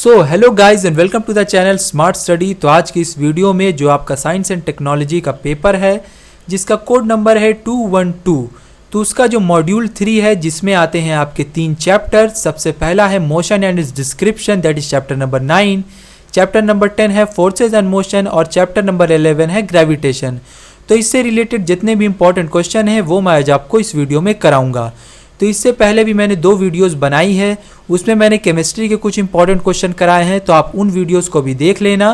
So hello guys and welcome to the channel Smart Study. तो आज की इस वीडियो में जो आपका साइंस एंड टेक्नोलॉजी का पेपर है जिसका कोड नंबर है 212, तो उसका जो मॉड्यूल 3 है जिसमें आते हैं आपके 3 चैप्टर। सबसे पहला है motion and it's description, that is chapter number 9। Chapter number 10 है फोर्सेज एंड मोशन और चैप्टर नंबर 11 है ग्रेविटेशन। तो इससे रिलेटेड जितने भी इंपॉर्टेंट क्वेश्चन हैं वो मैं आज आपको इस वीडियो में कराऊंगा। तो इससे पहले भी मैंने 2 वीडियोस बनाई है, उसमें मैंने केमिस्ट्री के कुछ इंपॉर्टेंट क्वेश्चन कराए हैं, तो आप उन वीडियोस को भी देख लेना।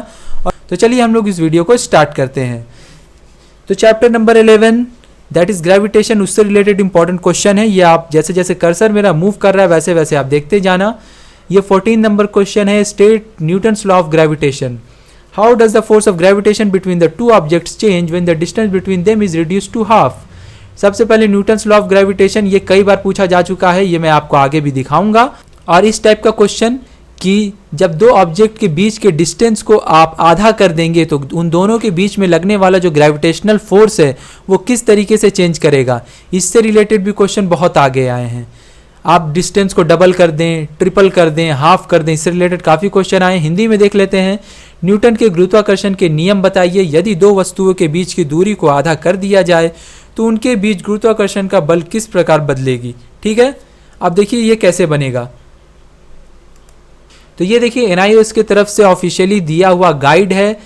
और तो चलिए हम लोग इस वीडियो को स्टार्ट करते हैं। तो chapter number 11 that is gravitation, उससे रिलेटेड इंपॉर्टेंट क्वेश्चन है। ये आप जैसे जैसे कर्सर मेरा मूव कर रहा है वैसे वैसे आप देखते जाना। ये 14 नंबर क्वेश्चन है, state Newton's law of gravitation. How does the force of gravitation between the two objects change when the distance between them is reduced to half. सबसे पहले न्यूटन्स लॉ ऑफ ग्रेविटेशन, ये कई बार पूछा जा चुका है, ये मैं आपको आगे भी दिखाऊंगा। और इस टाइप का क्वेश्चन कि जब 2 ऑब्जेक्ट के बीच के डिस्टेंस को आप आधा कर देंगे तो उन दोनों के बीच में लगने वाला जो ग्रेविटेशनल फोर्स है वो किस तरीके से चेंज करेगा, इससे रिलेटेड भी क्वेश्चन बहुत आगे आए हैं। आप डिस्टेंस को डबल कर दें, ट्रिपल कर दें, हाफ कर दें, इससे रिलेटेड काफ़ी क्वेश्चन आए। हिंदी में देख लेते हैं। न्यूटन के गुरुत्वाकर्षण के नियम बताइए। यदि 2 वस्तुओं के बीच की दूरी को आधा कर दिया जाए तो उनके बीच गुरुत्वाकर्षण का बल किस प्रकार बदलेगी। ठीक है, अब देखिए ये कैसे बनेगा। तो ये देखिए एनआईओएस की तरफ से ऑफिशियली दिया हुआ गाइड है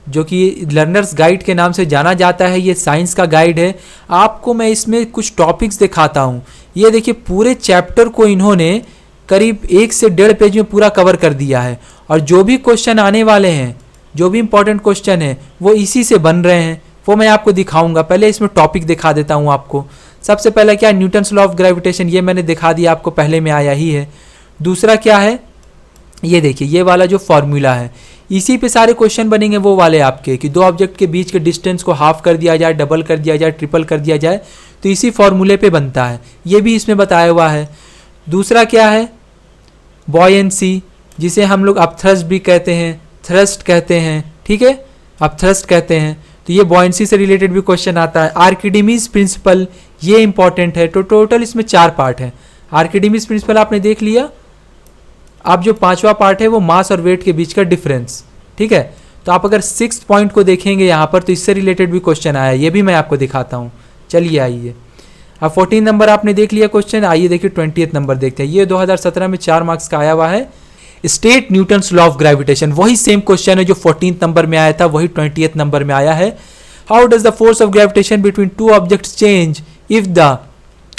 जो कि लर्नर्स गाइड के नाम से जाना जाता है। ये साइंस का गाइड है। आपको मैं इसमें कुछ टॉपिक्स दिखाता हूँ। ये देखिए पूरे चैप्टर को इन्होंने करीब 1 से 1.5 पेज में पूरा कवर कर दिया है। और जो भी क्वेश्चन आने वाले हैं, जो भी इंपॉर्टेंट क्वेश्चन है वो इसी से बन रहे हैं, वो मैं आपको दिखाऊंगा। पहले इसमें टॉपिक दिखा देता हूँ आपको। सबसे पहला क्या, न्यूटन्स लॉ ऑफ ग्रेविटेशन, ये मैंने दिखा दिया आपको, पहले में आया ही है। दूसरा क्या है, ये देखिए ये वाला जो फॉर्मूला है, इसी पे सारे क्वेश्चन बनेंगे वो वाले आपके कि 2 ऑब्जेक्ट के बीच के डिस्टेंस को हाफ कर दिया जाए, डबल कर दिया जाए, ट्रिपल कर दिया जाए, तो इसी फॉर्मूले पे बनता है। ये भी इसमें बताया हुआ है। दूसरा क्या है, बॉयंसी, जिसे हम लोग अपथ्रस्ट भी कहते हैं, थ्रस्ट कहते हैं। ठीक है, अपथ्रस्ट कहते हैं। तो ये बॉयंसी से रिलेटेड भी क्वेश्चन आता है। आर्किमिडीज प्रिंसिपल, ये इंपॉर्टेंट है। तो टोटल इसमें 4 पार्ट है। आर्किमिडीज प्रिंसिपल आपने देख लिया। अब जो 5वां पार्ट है वो मास और वेट के बीच का डिफरेंस। ठीक है, तो आप अगर 6th पॉइंट को देखेंगे यहाँ पर तो इससे रिलेटेड भी क्वेश्चन आया, ये भी मैं आपको दिखाता हूँ। चलिए आइए, अब 14 नंबर आपने देख लिया क्वेश्चन। आइए देखिए 20th नंबर देखते हैं। ये 2017 में 4 मार्क्स का आया हुआ है। State Newton's law of gravitation, वही सेम क्वेश्चन है जो 14th नंबर में आया था, वही 20th नंबर में आया है। How does the force of gravitation between 2 objects change if the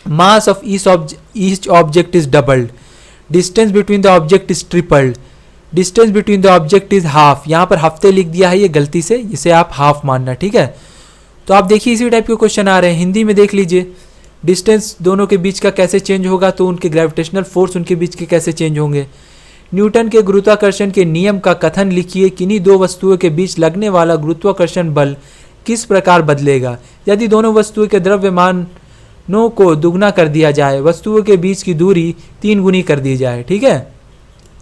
mass of each object is doubled, distance between the object is tripled, distance between the object is half. यहाँ पर हफ्ते लिख दिया है ये गलती से, इसे आप हाफ मानना। ठीक है, तो आप देखिए इसी टाइप के क्वेश्चन आ रहे हैं। हिंदी में देख लीजिए, डिस्टेंस दोनों के बीच का कैसे चेंज होगा, तो उनके ग्रेविटेशनल फोर्स उनके बीच के कैसे चेंज होंगे। न्यूटन के गुरुत्वाकर्षण के नियम का कथन लिखिए। किन्हीं 2 वस्तुओं के बीच लगने वाला गुरुत्वाकर्षण बल किस प्रकार बदलेगा यदि दोनों वस्तुओं के द्रव्यमानों को दुगना कर दिया जाए, वस्तुओं के बीच की दूरी 3 गुनी कर दी जाए। ठीक है,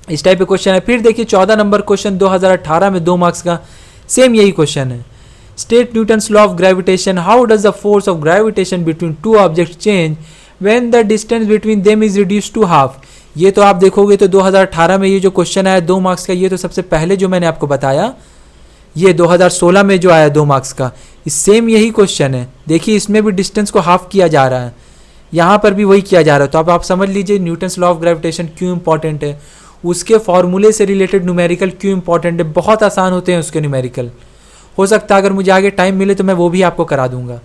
इस टाइप के क्वेश्चन है। फिर देखिए 14 नंबर क्वेश्चन 2018 में 2 मार्क्स का, सेम यही क्वेश्चन है। State Newton's law of gravitation, how does the force of gravitation between 2 objects change when the distance between them is reduced to half. ये तो आप देखोगे तो 2018 में ये जो क्वेश्चन आया 2 मार्क्स का, ये तो सबसे पहले जो मैंने आपको बताया, ये 2016 में जो आया 2 मार्क्स का, इस सेम यही क्वेश्चन है। देखिए इसमें भी डिस्टेंस को हाफ किया जा रहा है, यहाँ पर भी वही किया जा रहा है। तो अब आप समझ लीजिए न्यूटन्स लॉ ऑफ ग्रेविटेशन क्यों इंपॉर्टेंट है, उसके फॉर्मूले से रिलेटेड न्यूमेरिकल क्यों इंपॉर्टेंट है। बहुत आसान होते हैं उसके न्यूमेरिकल। हो सकता है अगर मुझे आगे टाइम मिले तो मैं वो भी आपको करा दूंगा।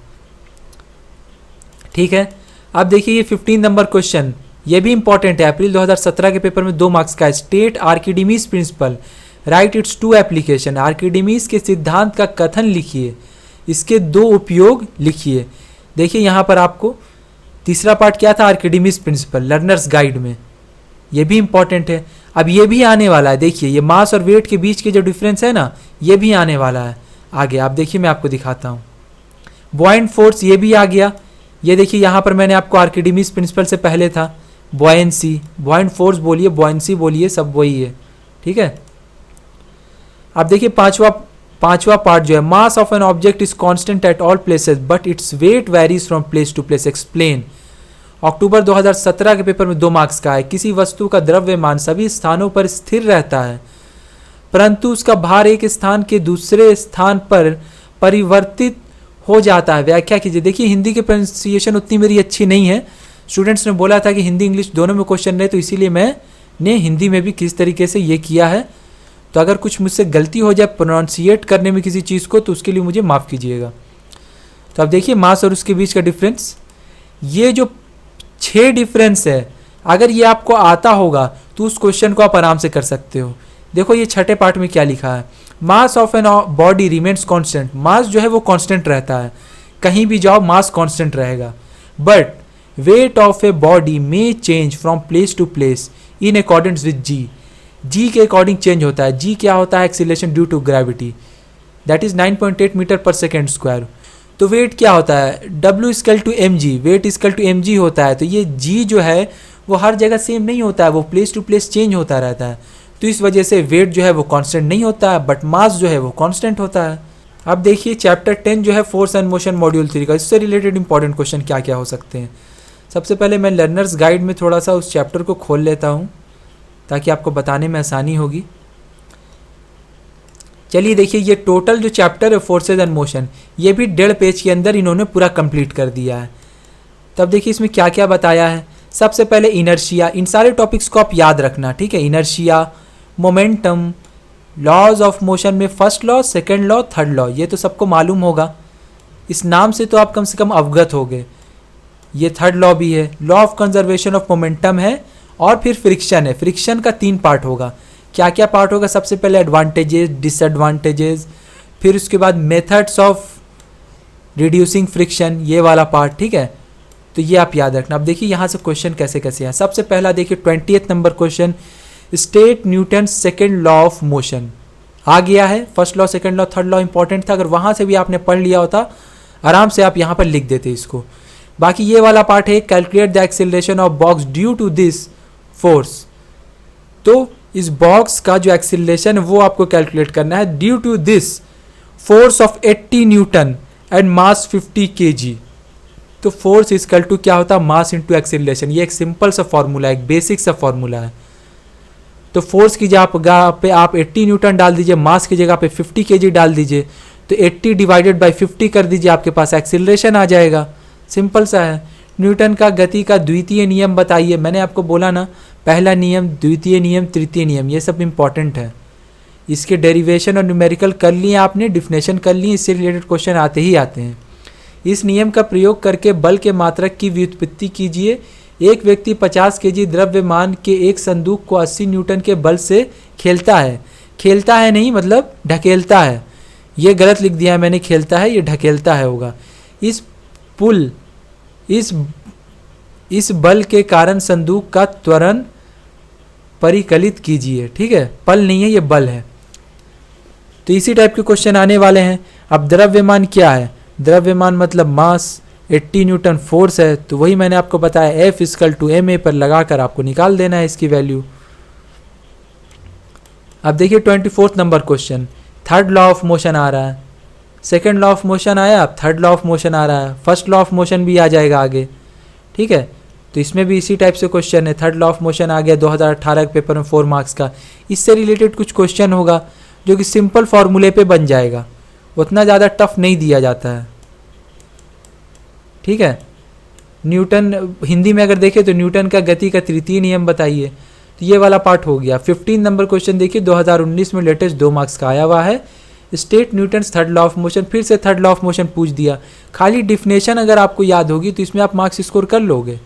ठीक है, अब देखिए ये 15 नंबर क्वेश्चन, ये भी इंपॉर्टेंट है। अप्रैल 2017 के पेपर में 2 मार्क्स का है। State Archimedes principal, right it's 2 application. Archimedes के सिद्धांत का कथन लिखिए, इसके 2 उपयोग लिखिए। देखिए यहाँ पर आपको तीसरा पार्ट क्या था, आर्किमिडीज प्रिंसिपल, लर्नर्स गाइड में, ये भी इंपॉर्टेंट है। अब ये भी आने वाला है। देखिए ये मास और वेट के बीच के जो डिफरेंस है ना, ये भी आने वाला है आगे। आप देखिए मैं आपको दिखाता हूँ। बॉयंट फोर्स, ये भी आ गया। ये देखिए यहाँ पर मैंने आपको आर्किमिडीज प्रिंसिपल से पहले था बॉयंसी, बॉयंट फोर्स बोलिए, बॉयंसी बोलिए, सब वही है। ठीक है, अब देखिए पांचवा पार्ट जो है, mass of an object is constant at all places but its weight varies from place to place, explain. अक्टूबर 2017 के पेपर में 2 मार्क्स का है। किसी वस्तु का द्रव्यमान सभी स्थानों पर स्थिर रहता है परंतु उसका भार एक स्थान के दूसरे स्थान पर परिवर्तित हो जाता है। व्याख्या कीजिए। देखिए हिंदी की प्रोनाउंसिएशन उतनी मेरी अच्छी नहीं है, स्टूडेंट्स ने बोला था कि हिंदी इंग्लिश दोनों में क्वेश्चन रहे, तो इसीलिए मैंने हिंदी में भी किस तरीके से ये किया है। तो अगर कुछ मुझसे गलती हो जाए प्रोनाउंसिएट करने में किसी चीज़ को, तो उसके लिए मुझे माफ़ कीजिएगा। तो अब देखिए मास और उसके बीच का डिफरेंस, ये जो 6 डिफरेंस है, अगर ये आपको आता होगा तो उस क्वेश्चन को आप आराम से कर सकते हो। देखो ये छठे पार्ट में क्या लिखा है, mass of an body remains constant. Mass जो है वो कांस्टेंट रहता है, कहीं भी जाओ मास कांस्टेंट रहेगा, but weight of a body may change from place to place in accordance with G. G के अकॉर्डिंग चेंज होता है। जी क्या होता है, acceleration due to gravity, that is 9.8 metre per second square. तो weight क्या होता है, W equal to M G, weight equal to M जी होता है। तो ये जी जो है वो हर जगह सेम नहीं होता है, वो प्लेस टू प्लेस चेंज होता रहता है। तो इस वजह से वेट जो है वो कांस्टेंट नहीं होता है, बट मास जो है वो कांस्टेंट होता है। अब देखिए चैप्टर 10 जो है फोर्स एंड मोशन मॉड्यूल 3 का, इससे रिलेटेड इंपॉर्टेंट क्वेश्चन क्या क्या हो सकते हैं। सबसे पहले मैं लर्नर्स गाइड में थोड़ा सा उस चैप्टर को खोल लेता हूँ ताकि आपको बताने में आसानी होगी। चलिए देखिए ये टोटल जो चैप्टर है फोर्सेज एंड मोशन, ये भी 1.5 पेज के अंदर इन्होंने पूरा कंप्लीट कर दिया है। तब देखिए इसमें क्या क्या बताया है। सबसे पहले इनर्शिया, इन सारे टॉपिक्स को आप याद रखना, ठीक है। Inertia, momentum, laws of motion में first law, second law, third law, ये तो सबको मालूम होगा, इस नाम से तो आप कम से कम अवगत हो गए। ये थर्ड लॉ भी है, law of conservation of momentum है, और फिर फ्रिक्शन है। फ्रिक्शन का 3 पार्ट होगा। क्या क्या पार्ट होगा, सबसे पहले एडवांटेजेस, डिसएडवांटेजेस, फिर उसके बाद मेथड्स ऑफ रिड्यूसिंग फ्रिक्शन, ये वाला पार्ट, ठीक है। तो ये आप याद रखना। अब देखिए यहाँ से क्वेश्चन कैसे कैसे हैं। सबसे पहला देखिए 20th number question, state Newton second law of motion आ गया है। First law, second law, third law important था, अगर वहाँ से भी आपने पढ़ लिया होता आराम से आप यहाँ पर लिख देते इसको। बाकी ये वाला पार्ट है, calculate the acceleration of box due to this force. तो इस बॉक्स का जो एक्सीलरेशन है वो आपको कैलकुलेट करना है, due to this force of 80 newton and mass 50 kg। तो फोर्स इक्वल टू क्या होता है, मास इंटू एक्सीलरेशन। ये एक सिंपल सा फॉर्मूला है, एक बेसिक सा फॉर्मूला है। तो फोर्स की जगह पे आप 80 न्यूटन डाल दीजिए, मास की जगह पे 50 kg डाल दीजिए, तो 80 डिवाइडेड बाई 50 कर दीजिए, आपके पास एक्सीलरेशन आ जाएगा। सिंपल सा है। न्यूटन का गति का द्वितीय नियम बताइए। मैंने आपको बोला ना, पहला नियम, द्वितीय नियम, तृतीय नियम, ये सब इंपॉर्टेंट है। इसके डेरिवेशन और न्यूमेरिकल कर लिए आपने, डिफिनेशन कर लिए, इससे रिलेटेड क्वेश्चन आते ही आते हैं। इस नियम का प्रयोग करके बल के मात्रक की व्युत्पत्ति कीजिए। एक व्यक्ति 50 kg द्रव्यमान के एक संदूक को 80 न्यूटन के बल से खेलता है। खेलता है नहीं, मतलब ढकेलता है। ये गलत लिख दिया है मैंने, खेलता है, ये ढकेलता है होगा। इस बल के कारण संदूक का त्वरण परिकलित कीजिए, ठीक है। पल नहीं है, ये बल है। तो इसी टाइप के क्वेश्चन आने वाले हैं। अब द्रव्यमान क्या है, द्रव्यमान मतलब मास, 80 न्यूटन फोर्स है, तो वही मैंने आपको बताया, F इक्वल टू ma पर लगाकर आपको निकाल देना है इसकी वैल्यू। अब देखिए 24th number question, third law of motion आ रहा है, सेकेंड लॉ ऑफ मोशन आया, अब थर्ड लॉ ऑफ मोशन आ रहा है, फर्स्ट लॉ ऑफ मोशन भी आ जाएगा आगे, ठीक है। तो इसमें भी इसी टाइप से क्वेश्चन है। थर्ड लॉ ऑफ मोशन आ गया 2018 के पेपर में 4 मार्क्स का। इससे रिलेटेड कुछ क्वेश्चन होगा जो कि सिंपल फॉर्मूले पे बन जाएगा, उतना ज़्यादा टफ नहीं दिया जाता है, ठीक है। न्यूटन, हिंदी में अगर देखें तो न्यूटन का गति का तृतीय नियम बताइए, तो ये वाला पार्ट हो गया। 15 नंबर क्वेश्चन देखिए 2019 में लेटेस्ट 2 मार्क्स का आया हुआ है, state Newton's third law of motion. फिर से थर्ड लॉ ऑफ मोशन पूछ दिया, खाली डिफिनेशन अगर आपको याद होगी तो इसमें आप मार्क्स स्कोर कर लोगे।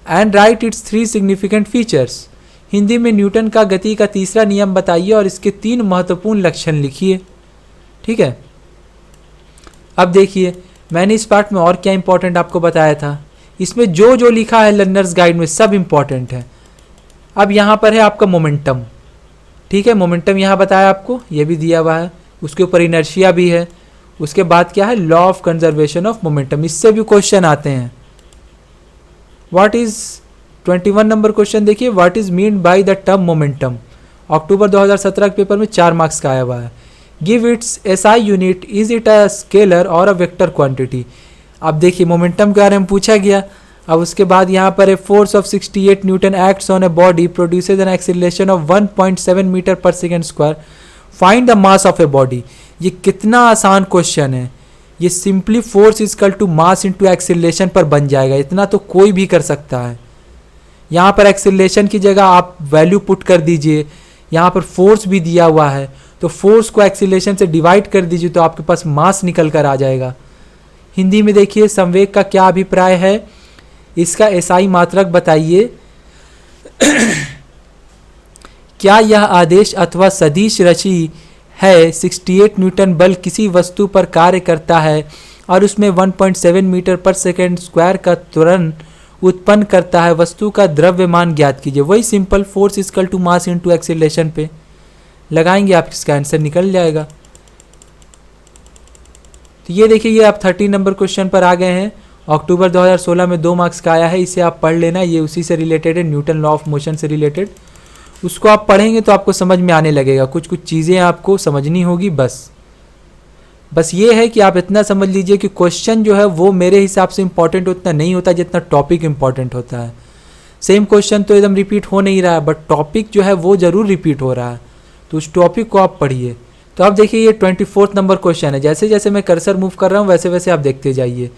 And right it's 3 significant features, Hindi में न्यूटन का गति का तीसरा नियम बताइए और इसके 3 महत्वपूर्ण लक्षण लिखिए, ठीक है। अब देखिए मैंने इस पार्ट में और क्या इंपॉर्टेंट आपको बताया था, इसमें जो जो लिखा है लर्नर्स गाइड में सब इंपॉर्टेंट है। अब यहाँ पर है आपका मोमेंटम, ठीक है। मोमेंटम यहाँ बताया आपको, ये भी दिया हुआ है, उसके ऊपर इनर्शिया भी है। उसके बाद क्या है, law of conservation of momentum, इससे भी क्वेश्चन आते हैं। व्हाट इज 21 नंबर क्वेश्चन देखिए, what is mean by the term momentum, अक्टूबर 2017 के पेपर में 4 मार्क्स का आया हुआ है। Give its SI unit, is it a scalar और अ वेक्टर क्वांटिटी। अब देखिए मोमेंटम के बारे में पूछा गया, अब उसके बाद यहाँ पर है force of 68 Newton acts on a body produces an acceleration of 1.7 metre per second square, find the mass of a body. ये कितना आसान क्वेश्चन है, ये simply force equal to mass into acceleration पर बन जाएगा, इतना तो कोई भी कर सकता है। यहाँ पर एक्सीलरेशन की जगह आप वैल्यू पुट कर दीजिए, यहाँ पर फोर्स भी दिया हुआ है तो फोर्स को एक्सीलरेशन से डिवाइड कर दीजिए तो आपके पास मास निकल कर आ जाएगा। हिंदी में देखिए संवेग का क्या अभिप्राय है, इसका एसआई मात्रक बताइए। क्या यह आदेश अथवा सदिश राशि है 68 न्यूटन बल किसी वस्तु पर कार्य करता है और उसमें 1.7 मीटर पर सेकेंड स्क्वायर का त्वरण उत्पन्न करता है, वस्तु का द्रव्यमान ज्ञात कीजिए। वही simple force equal to mass into acceleration पे लगाएंगे, आप इसका आंसर निकल जाएगा। तो ये देखिए, ये आप 30 नंबर क्वेश्चन पर आ गए हैं। अक्टूबर 2016 में 2 मार्क्स का आया है, इसे आप पढ़ लेना, ये उसी से रिलेटेड है, न्यूटन लॉ ऑफ मोशन से रिलेटेड। उसको आप पढ़ेंगे तो आपको समझ में आने लगेगा, कुछ कुछ चीज़ें आपको समझनी होगी। बस ये है कि आप इतना समझ लीजिए कि क्वेश्चन जो है वो मेरे हिसाब से इंपॉर्टेंट उतना नहीं होता जितना टॉपिक इंपॉर्टेंट होता है। सेम क्वेश्चन तो एकदम रिपीट हो नहीं रहा है, बट टॉपिक जो है वो ज़रूर रिपीट हो रहा है, तो उस टॉपिक को आप पढ़िए। तो अब देखिए, ये 24 नंबर क्वेश्चन है। जैसे जैसे मैं कर्सर मूव कर रहा हूँ वैसे वैसे आप देखते जाइए।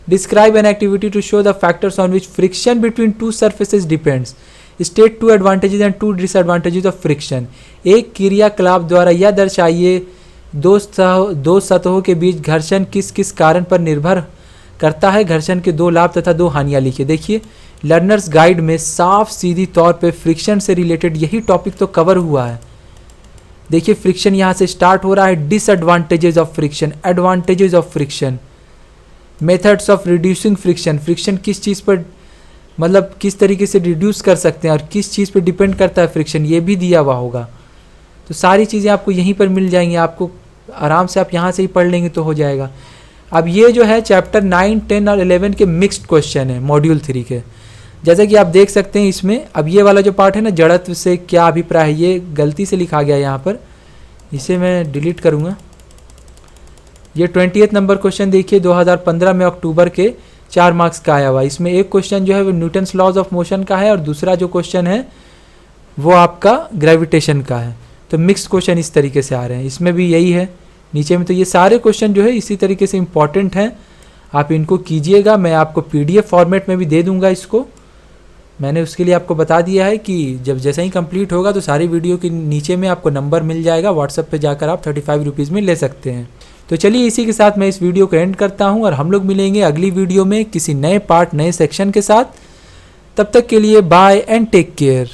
Describe an activity to show the factors on which friction between two surfaces depends, state 2 advantages and 2 disadvantages of friction. एक क्रियाकलाप द्वारा यह दर्शाइए दो सतहों के बीच घर्षण किस किस कारण पर निर्भर करता है, घर्षण के 2 लाभ तथा 2 हानियां लिखिए। देखिए, लर्नर्स गाइड में साफ सीधी तौर पे फ्रिक्शन से रिलेटेड यही टॉपिक तो कवर हुआ है। देखिए, फ्रिक्शन यहाँ से स्टार्ट हो रहा है, disadvantages of friction, advantages of friction, methods of reducing friction, friction किस चीज़ पर मतलब किस तरीके से रिड्यूस कर सकते हैं और किस चीज़ पर डिपेंड करता है फ्रिक्शन, ये भी दिया हुआ होगा। तो सारी चीज़ें आपको यहीं पर मिल जाएंगी, आपको आराम से आप यहाँ से ही पढ़ लेंगे तो हो जाएगा। अब ये जो है चैप्टर 9, 10 और 11 के मिक्स्ड क्वेश्चन है मॉड्यूल 3 के, जैसे कि आप देख सकते हैं इसमें। अब ये वाला जो पार्ट है ना, जड़त्व से क्या अभिप्राय है, ये गलती से लिखा गया यहाँ पर, इसे मैं डिलीट करूँगा। ये 28 नंबर क्वेश्चन देखिए, 2015 में अक्टूबर के 4 मार्क्स का आया हुआ। इसमें एक क्वेश्चन जो है वो न्यूटन्स लॉज ऑफ मोशन का है और दूसरा जो क्वेश्चन है वो आपका ग्रेविटेशन का है। तो मिक्स क्वेश्चन इस तरीके से आ रहे हैं, इसमें भी यही है नीचे में। तो ये सारे क्वेश्चन जो है इसी तरीके से इंपॉर्टेंट हैं, आप इनको कीजिएगा। मैं आपको PDF फॉर्मेट में भी दे दूंगा इसको, मैंने उसके लिए आपको बता दिया है कि जब जैसे ही कंप्लीट होगा तो सारी वीडियो के नीचे में आपको नंबर मिल जाएगा, व्हाट्सएप पे जाकर आप 35 रुपीज़ में ले सकते हैं। तो चलिए, इसी के साथ मैं इस वीडियो को एंड करता हूँ और हम लोग मिलेंगे अगली वीडियो में किसी नए पार्ट, नए सेक्शन के साथ। तब तक के लिए बाय एंड टेक केयर।